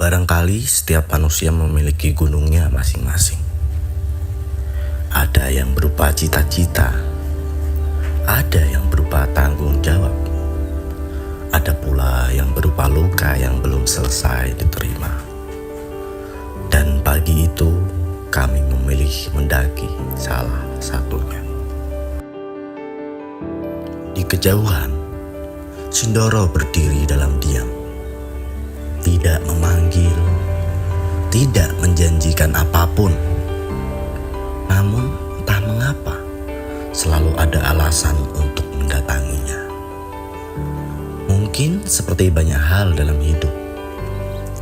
Barangkali setiap manusia memiliki gunungnya masing-masing. Ada yang berupa cita-cita, ada yang berupa tanggung jawab, ada pula yang berupa luka yang belum selesai diterima. Dan pagi itu kami memilih mendaki salah satunya. Di kejauhan, Sindoro berdiri dalam diam. Tidak memanggil, tidak menjanjikan apapun. Namun entah mengapa selalu ada alasan untuk mendatanginya. Mungkin seperti banyak hal dalam hidup,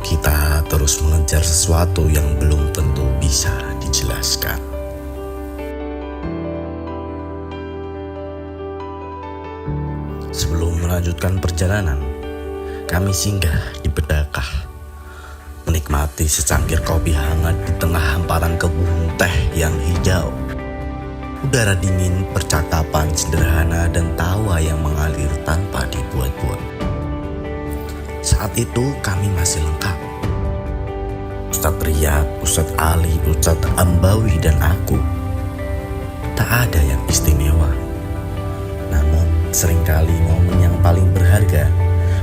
kita terus mengejar sesuatu yang belum tentu bisa dijelaskan. Sebelum melanjutkan perjalanan, kami singgah di Bedakah, menikmati secangkir kopi hangat di tengah hamparan kebun teh yang hijau. Udara dingin, percakapan sederhana, dan tawa yang mengalir tanpa dibuat-buat. Saat itu kami masih lengkap. Ustadz Riyad, Ustadz Ali, Ustadz Ambawi, dan aku. Tak ada yang istimewa. Namun seringkali momen yang paling berharga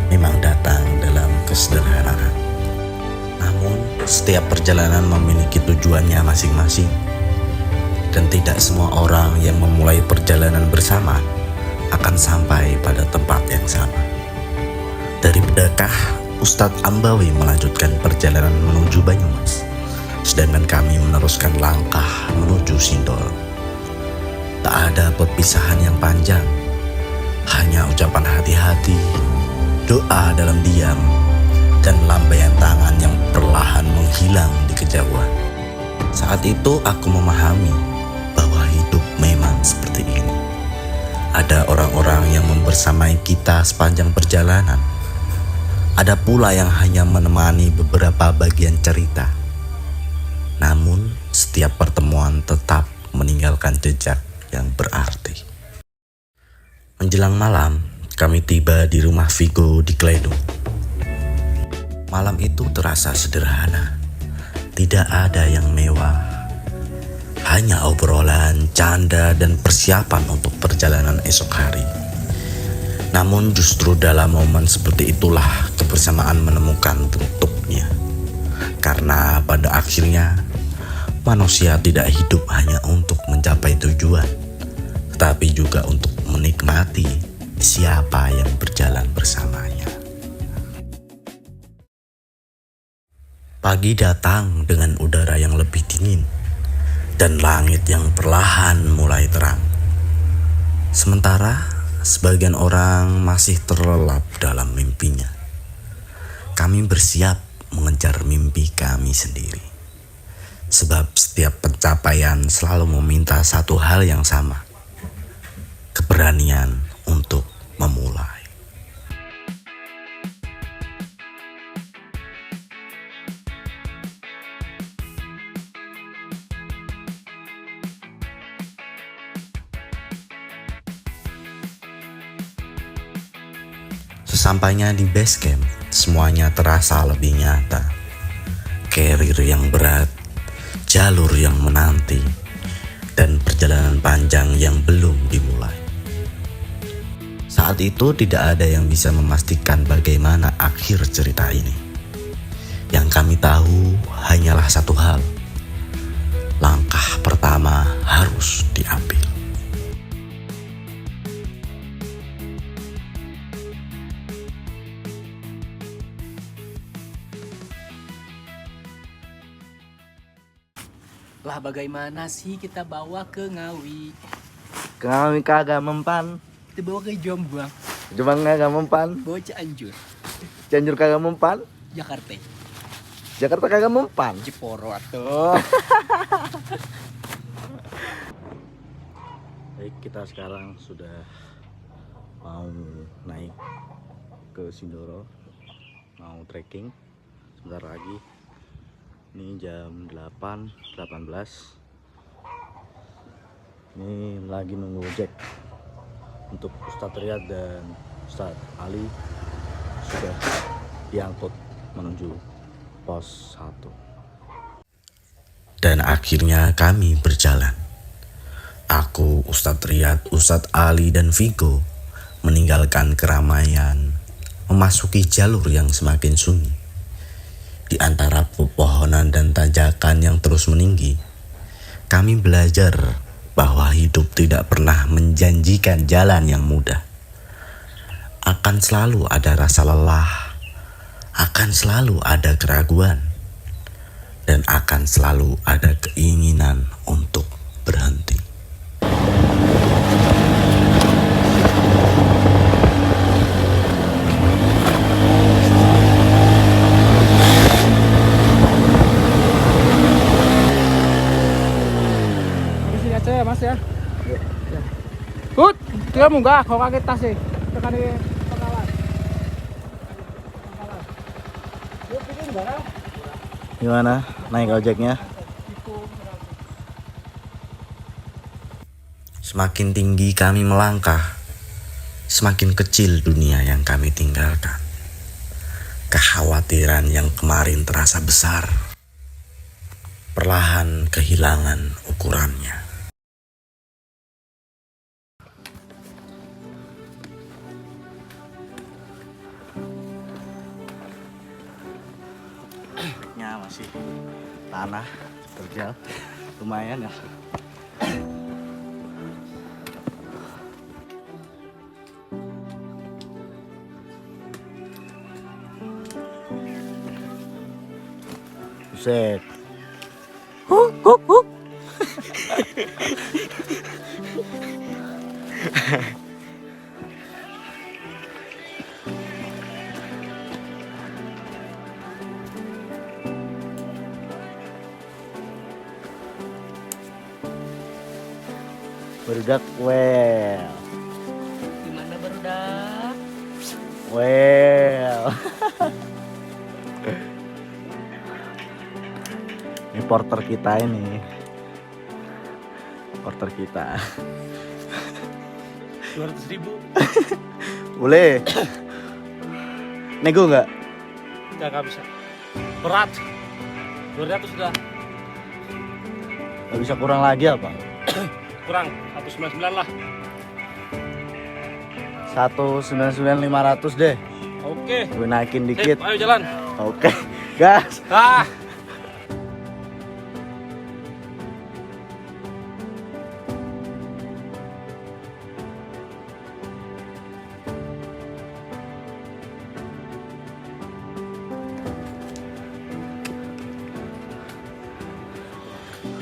memang datang dalam kesederhanaan. Namun setiap perjalanan memiliki tujuannya masing-masing. Dan tidak semua orang yang memulai perjalanan bersama akan sampai pada tempat yang sama. Dari Bedakah, Ustadz Ambawi melanjutkan perjalanan menuju Banyumas, sedangkan kami meneruskan langkah menuju Sindoro. Tak ada perpisahan yang panjang, hanya ucapan hati-hati, doa dalam diam, dan lambaian tangan yang perlahan menghilang di kejauhan. Saat itu aku memahami bahwa hidup memang seperti ini. Ada orang-orang yang membersamai kita sepanjang perjalanan. Ada pula yang hanya menemani beberapa bagian cerita. Namun setiap pertemuan tetap meninggalkan jejak yang berarti. Menjelang malam, kami tiba di rumah Vigo di Kledung. Malam itu terasa sederhana. Tidak ada yang mewah. Hanya obrolan, canda, dan persiapan untuk perjalanan esok hari. Namun justru dalam momen seperti itulah kebersamaan menemukan bentuknya. Karena pada akhirnya manusia tidak hidup hanya untuk mencapai tujuan, tetapi juga untuk menikmati siapa yang berjalan bersamanya. Pagi datang dengan udara yang lebih dingin dan langit yang perlahan mulai terang. Sementara sebagian orang masih terlelap dalam mimpinya. Kami bersiap mengejar mimpi kami sendiri. Sebab setiap pencapaian selalu meminta satu hal yang sama. Keberanian untuk memulai. Sesampainya di base camp, semuanya terasa lebih nyata. Karir yang berat, jalur yang menanti, dan perjalanan panjang yang belum dimulai. Saat itu tidak ada yang bisa memastikan bagaimana akhir cerita ini. Yang kami tahu hanyalah satu hal. Langkah pertama harus diambil. Lah bagaimana sih kita bawa ke Ngawi? Kami kagak mempan. Kita bawa ke Jombang, Jombang kagak mempan. bawa Cianjur, Cianjur kagak mempan. Jakarta, Jakarta kagak mempan. Jeporo atuh. Baik, kita sekarang sudah mau naik ke Sindoro, mau trekking sebentar lagi. Ini jam 8.18. Ini lagi nunggu ojek untuk Ustadz Riyad dan Ustadz Ali sudah diangkut menuju pos 1. Dan akhirnya kami berjalan. Aku, Ustadz Riyad, Ustadz Ali, dan Vigo meninggalkan keramaian, memasuki jalur yang semakin sunyi. Di antara pepohonan dan tanjakan yang terus meninggi, kami belajar bahwa hidup tidak pernah menjanjikan jalan yang mudah. Akan selalu ada rasa lelah, akan selalu ada keraguan, dan akan selalu ada keinginan untuk berhenti. Di sini aja ya Mas ya. Hut, dia munggah, kau kaget tas sih. Tekan di penggalan. Yuk, bikin barang. Gimana naik ojeknya? Semakin tinggi kami melangkah, semakin kecil dunia yang kami tinggalkan. Kekhawatiran yang kemarin terasa besar, perlahan kehilangan ukurannya. Ya masih tanah terjal, lumayan ya. Buset. Berudak well. Gimana berudak? Well. Ini porter kita ini. Porter kita. 200.000 Boleh. Nego nggak? nggak bisa, berat 200 sudah, Nggak bisa kurang lagi apa? kurang 199 lah. 199.500 deh. Oke, Gue naikin sip, dikit. ayo jalan. Oke, gas.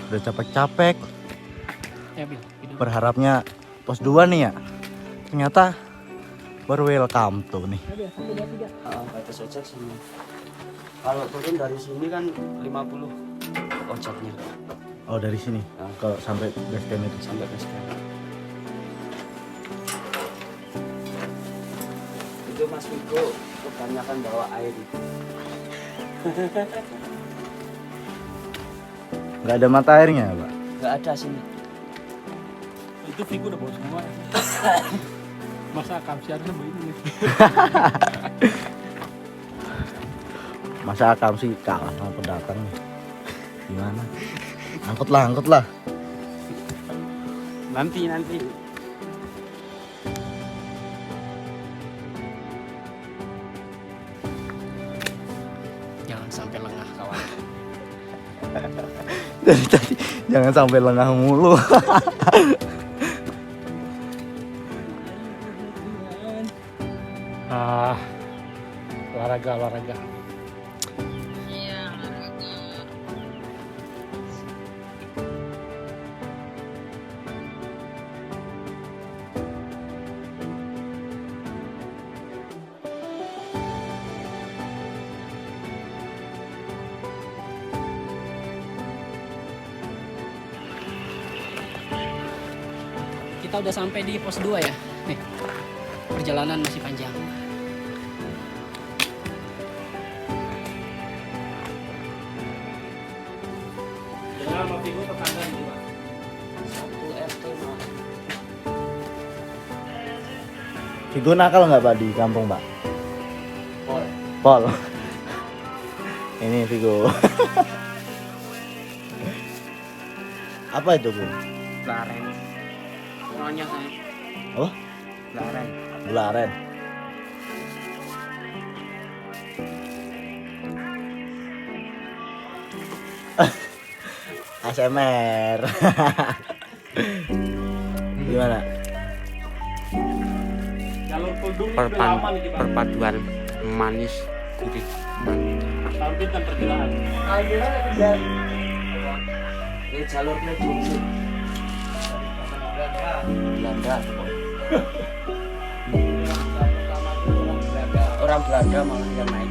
Udah capek-capek. Ya, Bil. Hidup. Berharapnya pos 2 nih ya. Ternyata baru welcome tuh nih. Ya, Bil. 1, 2, 3. Batas ojek sini. Kalau turun dari sini kan 50 ojeknya Oh dari sini. Kalau sampai base camp itu. sampai base camp. Itu Mas Vigo kebanyakan bawa air itu. Nggak ada mata airnya Pak. Nggak ada sini. Itu Vigo udah bawa semua. Masa kamsiannya begini. Masa Akam sih kalah sama pendatang nih. Gimana? Angkut lah. Nanti. Jangan sampai lengah, kawan. Dari tadi jangan sampai lengah mulu. Olahraga. Kita udah sampai di pos 2 ya. Nih. Perjalanan masih panjang. Dengan sama Vigo tetangga ini, Pak. 1 RT mah. Vigo nakal nggak Pak di kampung Pak? Pol. Pol. Ini Vigo. Apa itu, Bu? Laren. Soalnya saya. Oh, Laren. gula aren. ASMR. Gimana? Jalur Pudung itu udah lama nih kita. Perpaduan manis gurih. Tapi kan perkiraan. Ini jalurnya Jungsi. Belanda. Orang Belanda malah yang naik.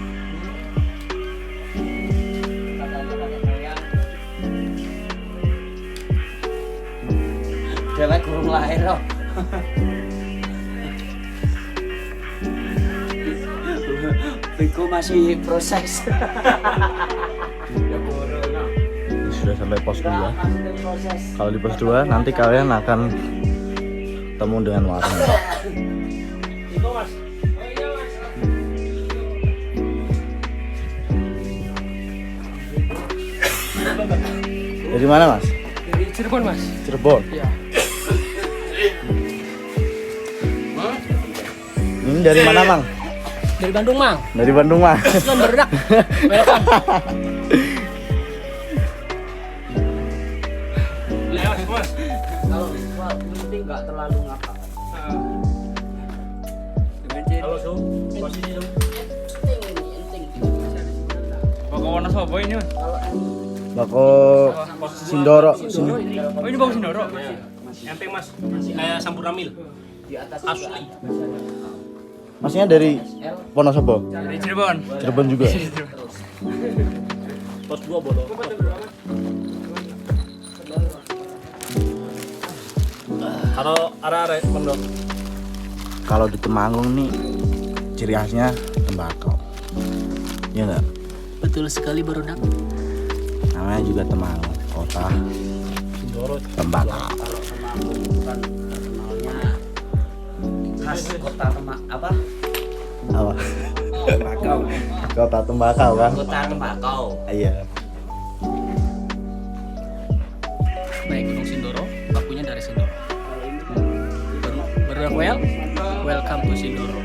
Dewek kurung lahir loh. Biko masih proses. Ini sudah sampai pos 2. Proses. Kalau di pos 2 nanti kalian akan ketemu dengan warung. Itu Mas. Dari mana, Mas? Dari Cirebon, Mas. Cirebon. Iya. Ini dari mana, Mang? Dari Bandung, Mang. Dari Bandung, Mang. Kan berdak. Welcome. Lewat Mas. Kalau penting nggak terlalu ngapa. Halo Su, posisi Su. Penting. Bawa warna sobo ini, Mas. Kalau Bako Sindoro. Oh, ini bawa Sindoro. Enteng Mas, kayak Sampurnamil. di atas Asli. Masnya dari Wonosobo? Dari Cirebon. Cirebon juga. Pos 2 bodoh. Kalau arah-arah pondok. Kalau di Temanggung nih ciri khasnya tembakau. Iya nggak? Betul sekali, Barudak. Namanya juga Temanggung, kota Sindoro. tembakau. kalau Temanggung bukan terkenalnya khas kota apa? Apa? Tembakau. Kota tembakau kan? Kota tembakau. Iya. Naik Gunung Sindoro, bakunya dari Sindoro. Barudak welcome to Sindoro.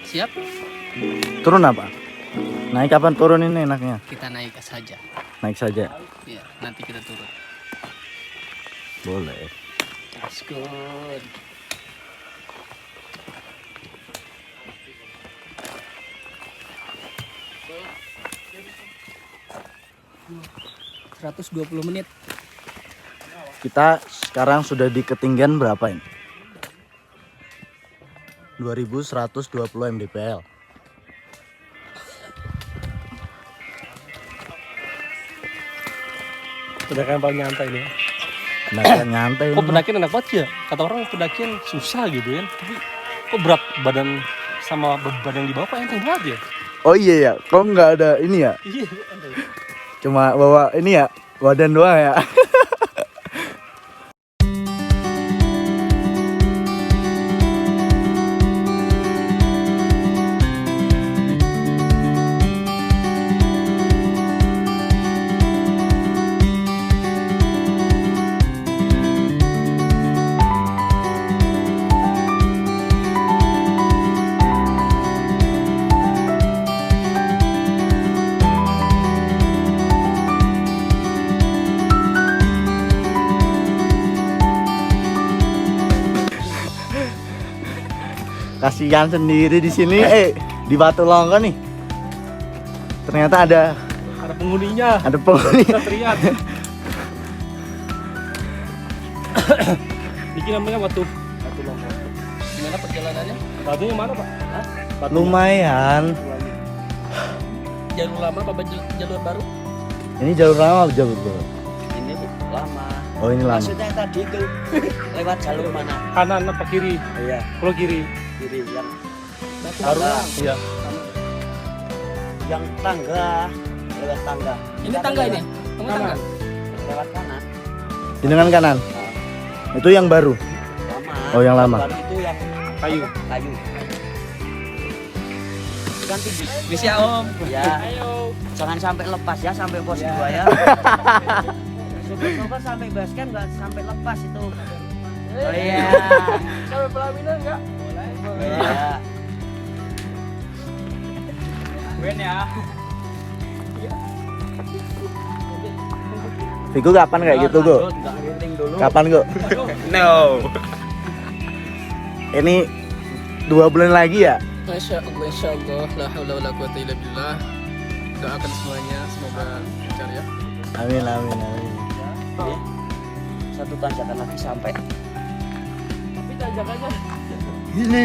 Siap? Turun apa? Naik kapan turun ini enaknya? Kita naik saja. Naik saja. Ya, nanti kita turun. Boleh. Let's go. ...120 menit. Kita sekarang sudah di ketinggian berapa ini? 2120 mdpl. Pendakian paling nyantai nih. Pendakian nyantai. Kok pendakian enak banget ya? Kata orang pendakian susah gitu kan. Tapi kok berat badan sama beban yang dibawa kok enteng banget ya? Oh iya ya, kok nggak ada ini ya? Iya. Cuma bawa ini ya, badan doang ya. Kasihan sendiri di sini, di Batu Longgo nih. Ternyata ada Penghuninya. penghuni. Kita teriak. Ini namanya batu longgo. Gimana perjalanannya? Batunya mana Pak? Hah? Batu Lumayan. Jalur lama apa jalur baru? Ini jalur lama apa jalur baru? Ini lama. Oh ini lama. Maksudnya tadi itu lewat jalur mana? kanan apa kiri? Iya, Kalau kiri. kiri yang Baru. Iya. yang tangga, lewat tangga. Ini tangga ini. Tangga. Lewat kanan. Jenengan kanan. Itu yang baru. Lama. Oh, yang lama. Baru itu yang Kayu. kayu. Itu kan tinggi. Bisa Om. Ya. Jangan sampai lepas ya sampai pos 2 ya. Coba sampai base camp nggak sampai lepas itu. Oh iya. Sampai pelaminan enggak? Ya. Ben ya. Vigo kapan kayak gitu, Go? Nggak rinting dulu. Kapan, Go? No. Ini 2 bulan lagi ya? Masya Allah, la haula wala quwata illa billah. Doakan semuanya, semoga lancar ya. Amin, amin, amin. Satu tanjakan lagi sampai. Tapi tanjakannya Ini.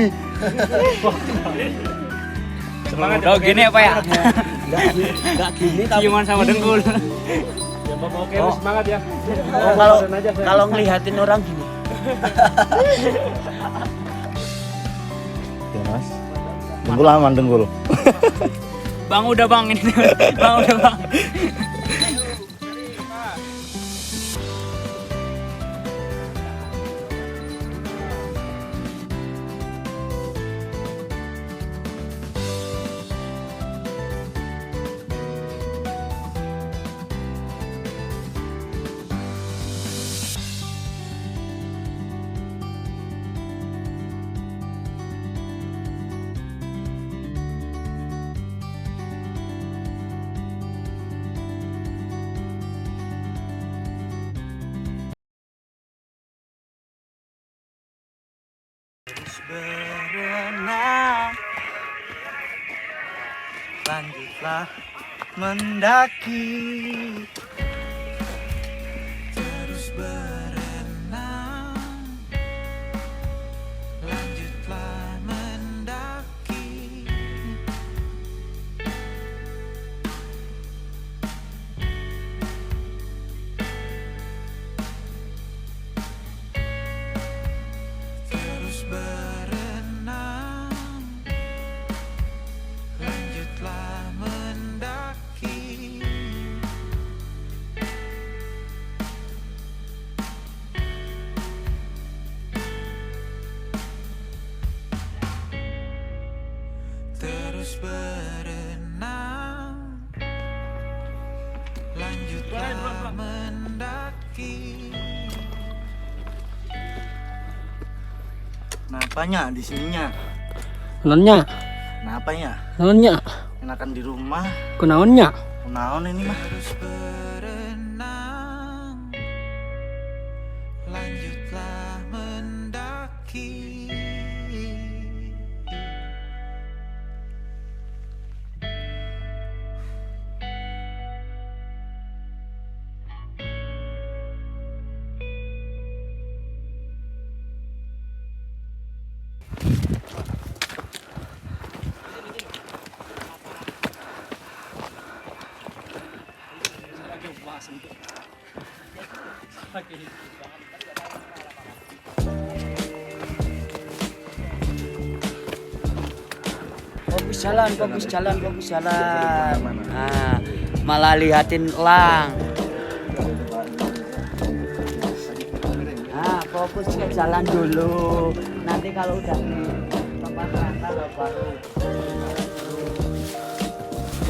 semangat. Oh gini apa ya? Nggak gini tapi Ciuman sama dengkul. Ya Bapak oke Oh. semangat ya. oh, kalau ngelihatin orang gini. Ya, Mas. Dengkul aman, dengkul. Bang udah bang ini. Bang udah bang. Berenang, lanjutlah mendaki. Terus berenang, lanjutlah mendaki. Terus berenang, lanjutlah mendaki. Terus berenang, lanjutlah mendaki. Napanya di sininya? Nonnya, Napanya? nonnya, Enakan di rumah. kunaonnya. Naon ini mah? Terus berenang, lanjutlah mendaki. Fokus jalan, fokus jalan, fokus jalan. Nah, malah lihatin elang. Nah, fokus ke jalan dulu. Nanti kalau udah di tempat kalau baru.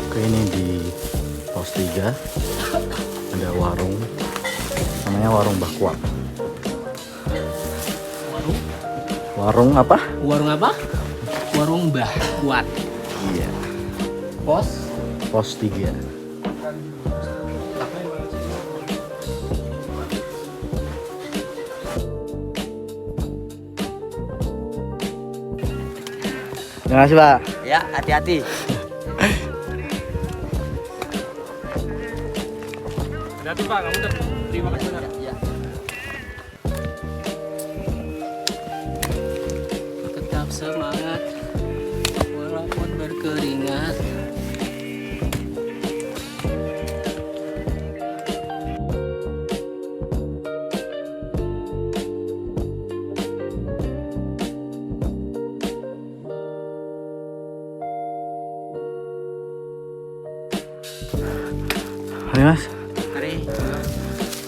Oke, ini di pos 3 ada warung, namanya warung Bakwa. Warung apa? Warung apa? Warung Mbah Kuat. Iya, Pos. pos 3. Terima kasih, Pak. Ya, hati-hati. Hati Pak, kamu terima kasih banyak. Ya. Tetap semangat walaupun berkeringat. Mari mas. Mari.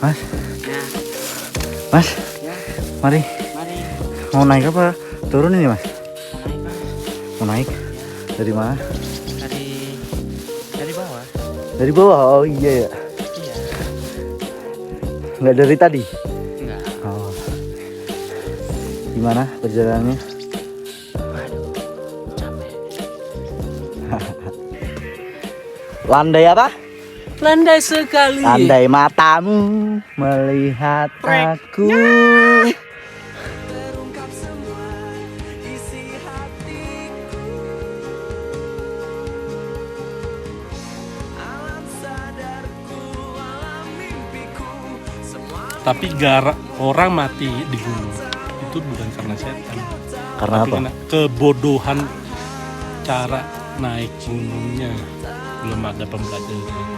Mas. Ya. Mas. Ya. Mari. Mari. Mau naik apa? Turun ini mas. Naik Pak. Mau naik? Dari mana? Dari bawah. Dari bawah. Oh iya ya. Iya. Nggak dari tadi. Enggak. Oh. Gimana perjalanannya? Waduh. Capek. Landai apa? Landai sekali. Landai matamu melihat aku. Tapi orang mati di gunung itu bukan karena setan. Karena Tapi apa? karena kebodohan cara naik gunungnya. Belum ada pembelajaran.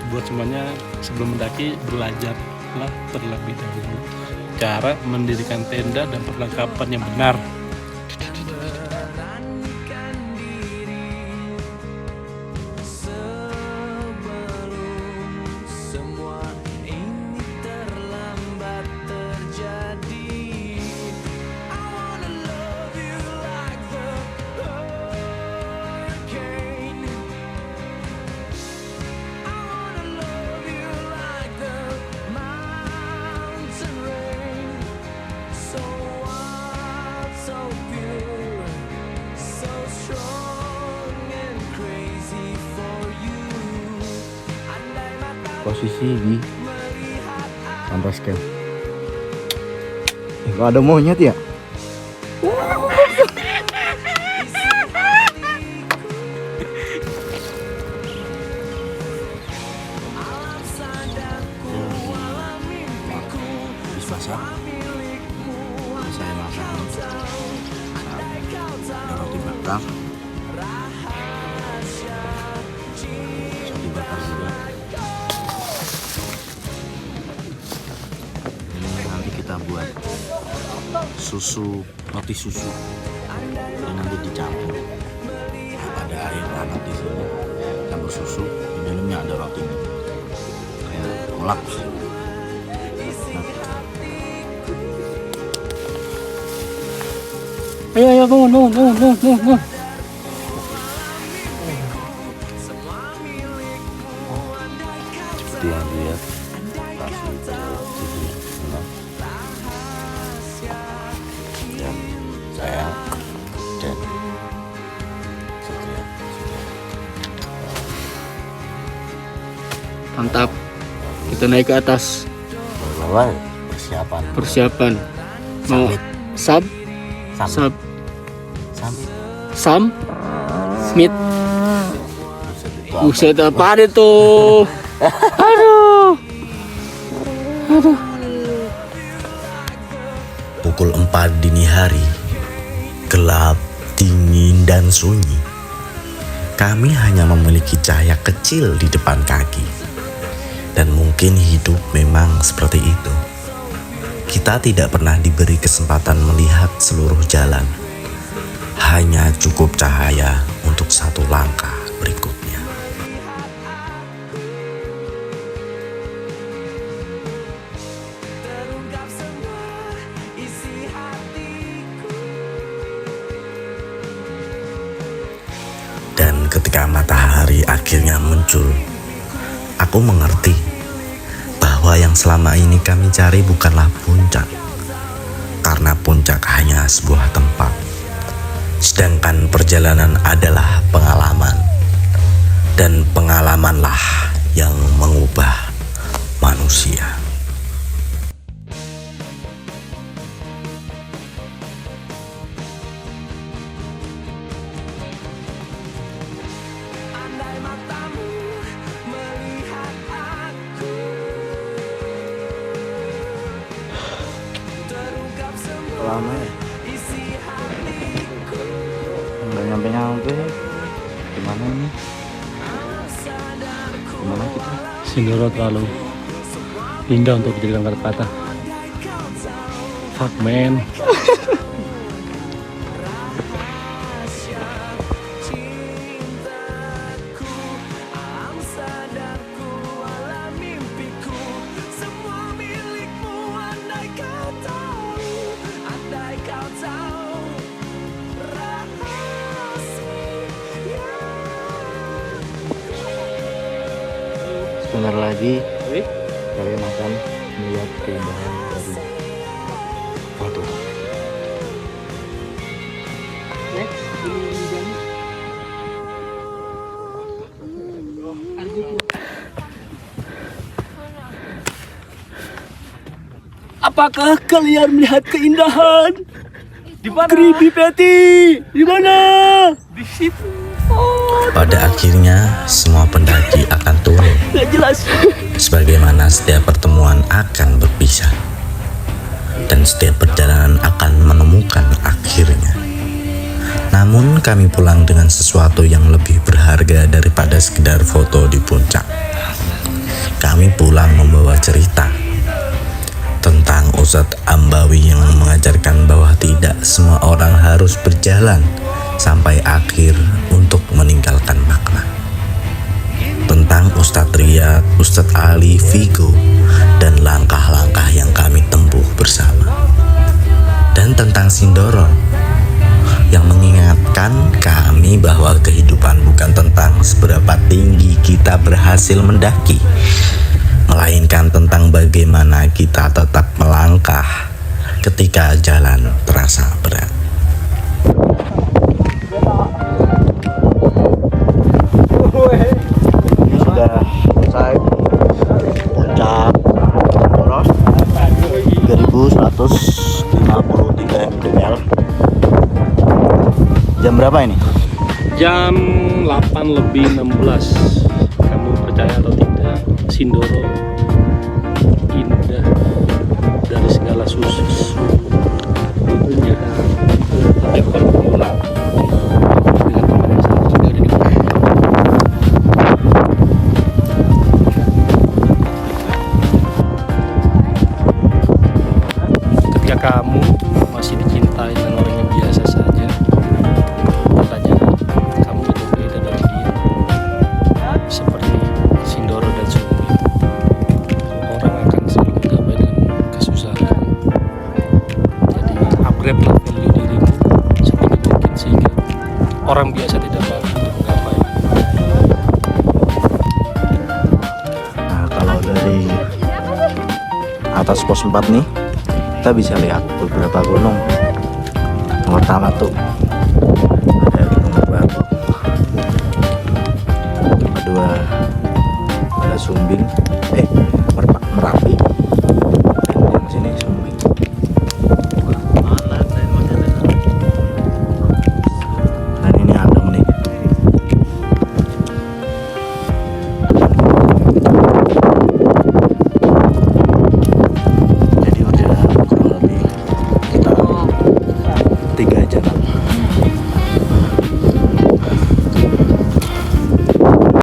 Buat semuanya sebelum mendaki belajarlah terlebih dahulu cara mendirikan tenda dan perlengkapan yang benar. Posisi di atas camp. Kok ada monyet ya? Habis masak, saya masak ada roti bakar, roti bakar juga. Ini nanti kita buat susu, roti susu. Ini nanti dicampur. Ada air hangat di sini, campur susu. Di dalamnya ada roti. Kayak kolak. Ayo bangun. Seperti yang dilihat langsung ke sini sana. Dan saya dan Satria. Mantap. Kita naik ke atas. Bawa persiapan. Persiapan. Mau Summit. sub, Summit. sub, Summit. sam, smith. Buset, itu apa? Buset apa itu? Pukul 4 dini hari, gelap, dingin, dan sunyi. Kami hanya memiliki cahaya kecil di depan kaki. Dan mungkin hidup memang seperti itu. Kita tidak pernah diberi kesempatan melihat seluruh jalan. Hanya cukup cahaya untuk satu langkah berikutnya. Dan ketika matahari akhirnya muncul, aku mengerti bahwa yang selama ini kami cari bukanlah puncak, karena puncak hanya sebuah tempat, sedangkan perjalanan adalah pengalaman, dan pengalamanlah yang mengubah manusia. Lama ya? Nggak nyampe. Gimana ini? Gimana kita? Sindoro terlalu indah untuk dijadikan kata-kata. Fuck man. Sebentar lagi kalian akan melihat keindahan dari foto. Apakah kalian melihat keindahan? Di mana? Kribi Peti, di mana? Di situ. Pada akhirnya semua pendaki akan turun. Gak jelas. Sebagaimana setiap pertemuan akan berpisah dan setiap perjalanan akan menemukan akhirnya. Namun kami pulang dengan sesuatu yang lebih berharga daripada sekedar foto di puncak. Kami pulang membawa cerita tentang Ustadz Ambawi yang mengajarkan bahwa tidak semua orang harus berjalan sampai akhir untuk meninggalkan makna. Tentang Ustadz Riyad, Ustadz Ali, Vigo, dan langkah-langkah yang kami tempuh bersama. Dan tentang Sindoro yang mengingatkan kami bahwa kehidupan bukan tentang seberapa tinggi kita berhasil mendaki, melainkan tentang bagaimana kita tetap melangkah ketika jalan terasa berat. Ini sudah selesai puncak Boros 3153 mdpl. Jam berapa ini? Jam 8:16. Kamu percaya atau tidak, Sindoro indah dari segala susunya. Ekor pulang dengan teman yang sudah ada di bawah. Ketika kamu masih dicintai dengan orang yang biasa saja, makanya kamu itu beda dari dia. Seperti Sindoro dan Sumi, orang akan selalu menggapai dengan kesusahan. Jadi upgrade lah value dirimu setinggi mungkin sehingga orang biasa tidak mampu untuk menggapai. Nah, kalau dari atas pos 4 nih, kita bisa lihat beberapa gunung. Yang pertama tuh ada Gunung Merbabu, yang kedua ada Sumbing,